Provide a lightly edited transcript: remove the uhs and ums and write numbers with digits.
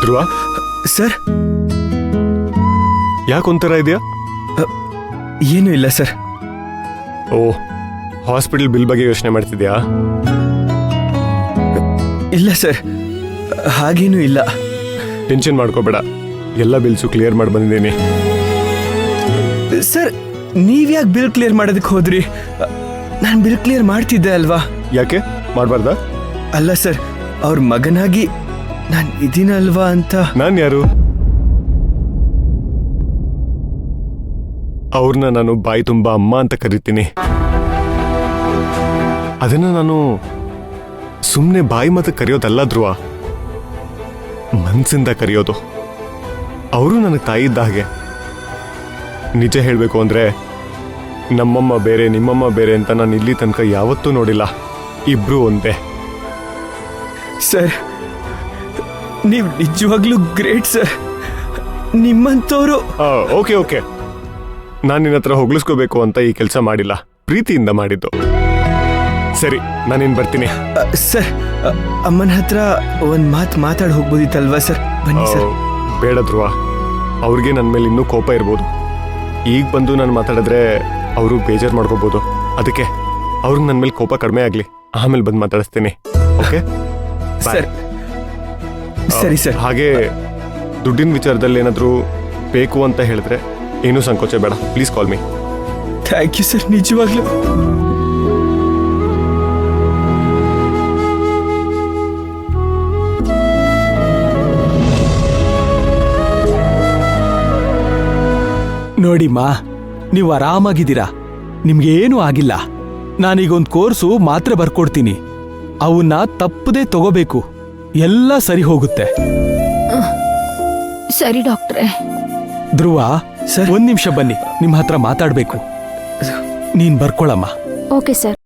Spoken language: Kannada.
ಧ್ರುವ, ಸರ್ ಯಾಕೊಂಥರ ಇದೆಯಾ? ಏನೂ ಇಲ್ಲ ಸರ್. ಓ, ಹಾಸ್ಪಿಟಲ್ ಬಿಲ್ ಬಗ್ಗೆ ಯೋಚನೆ ಮಾಡ್ತಿದ್ಯಾ? ಇಲ್ಲ ಸರ್, ಹಾಗೇನೂ ಇಲ್ಲ. ಟೆನ್ಷನ್ ಮಾಡ್ಕೋಬೇಡ, ಎಲ್ಲ ಬಿಲ್ಸು ಕ್ಲಿಯರ್ ಮಾಡಿ ಬಂದಿದ್ದೀನಿ. ಸರ್, ನೀವ್ಯಾಕೆ ಬಿಲ್ ಕ್ಲಿಯರ್ ಮಾಡೋದಕ್ಕೆ ಹೋದ್ರಿ? ನಾನು ಬಿಲ್ ಕ್ಲಿಯರ್ ಮಾಡ್ತಿದ್ದೆ ಅಲ್ವಾ? ಯಾಕೆ ಮಾಡಬಾರ್ದಾ? ಅಲ್ಲ ಸರ್, ಅವ್ರ ಮಗನಾಗಿ ನಾನು ಇದೀನಲ್ವಾ ಅಂತ. ನಾನು ಯಾರು? ಅವ್ರನ್ನ ನಾನು ಬಾಯಿ ತುಂಬ ಅಮ್ಮ ಅಂತ ಕರಿತೀನಿ. ಅದನ್ನ ನಾನು ಸುಮ್ಮನೆ ಬಾಯಿ ಮಾತು ಕರೆಯೋದಲ್ಲ ಧ್ರುವ, ಮನ್ಸಿಂದ ಕರೆಯೋದು. ಅವರು ನನಗೆ ತಾಯಿ ಇದ್ದ ಹಾಗೆ. ನಿಜ ಹೇಳಬೇಕು ಅಂದರೆ ನಮ್ಮಮ್ಮ ಬೇರೆ ನಿಮ್ಮಮ್ಮ ಬೇರೆ ಅಂತ ನಾನು ಇಲ್ಲಿ ತನಕ ಯಾವತ್ತೂ ನೋಡಿಲ್ಲ. ಇಬ್ರು ಒಂದೇ. ಸರ್, ನೀವು ನಿಜವಾಗ್ಲೂ ಗ್ರೇಟ್ ಸರ್. ನಿಮ್ಮಂಥವ್ರು. ಓಕೆ ಓಕೆ, ನಾನು ನಿನ್ನ ಹತ್ರ ಹೊಗಳಿಸ್ಕೋಬೇಕು ಅಂತ ಈ ಕೆಲಸ ಮಾಡಿಲ್ಲ, ಪ್ರೀತಿಯಿಂದ ಮಾಡಿದ್ದು. ಸರಿ, ನಾನಿನ್ ಬರ್ತೀನಿ. ಸರ್, ಅಮ್ಮನ ಹತ್ರ ಒಂದು ಮಾತು ಮಾತಾಡಿ ಹೋಗ್ಬೋದಿತ್ತಲ್ವಾ ಸರ್? ಬನ್ನಿ ಸರ್. ಬೇಡ ಧ್ರುವ, ಅವ್ರಿಗೆ ನನ್ನ ಮೇಲೆ ಇನ್ನೂ ಕೋಪ ಇರ್ಬೋದು. ಈಗ ಬಂದು ನಾನು ಮಾತಾಡಿದ್ರೆ ಅವರು ಬೇಜಾರು ಮಾಡ್ಕೋಬೋದು. ಅದಕ್ಕೆ ಅವ್ರಿಗೆ ನನ್ನ ಮೇಲೆ ಕೋಪ ಕಡಿಮೆ ಆಗಲಿ, ಆಮೇಲೆ ಬಂದು ಮಾತಾಡಿಸ್ತೀನಿ. Okay sir. ಸರಿ ಸರ್. ಹಾಗೆ ದುಡ್ಡಿನ ವಿಚಾರದಲ್ಲಿ ಏನಾದರೂ ಬೇಕು ಅಂತ ಹೇಳಿದ್ರೆ ಏನೂ ಸಂಕೋಚ ಬೇಡ, please call me. Thank you sir, ನಿಜವಾಗ್ಲೂ. ನೋಡಿಮ್ಮ, ನೀವು ಆರಾಮಾಗಿದ್ದೀರಾ, ನಿಮ್ಗೇನೂ ಆಗಿಲ್ಲ. ನಾನೀಗೊಂದು ಕೋರ್ಸು ಮಾತ್ರೆ ಬರ್ಕೊಡ್ತೀನಿ, ಅವನ್ನ ತಪ್ಪದೇ ತಗೋಬೇಕು, ಎಲ್ಲ ಸರಿ ಹೋಗುತ್ತೆ. ಸರಿ ಡಾಕ್ಟ್ರೆ. ಧ್ರುವ, ಸರ್. 1 ನಿಮಿಷ ಬನ್ನಿ, ನಿಮ್ಮ ಹತ್ರ ಮಾತಾಡ್ಬೇಕು. ನೀನ್ ಬರ್ಕೊಳಮ್ಮ. Okay sir.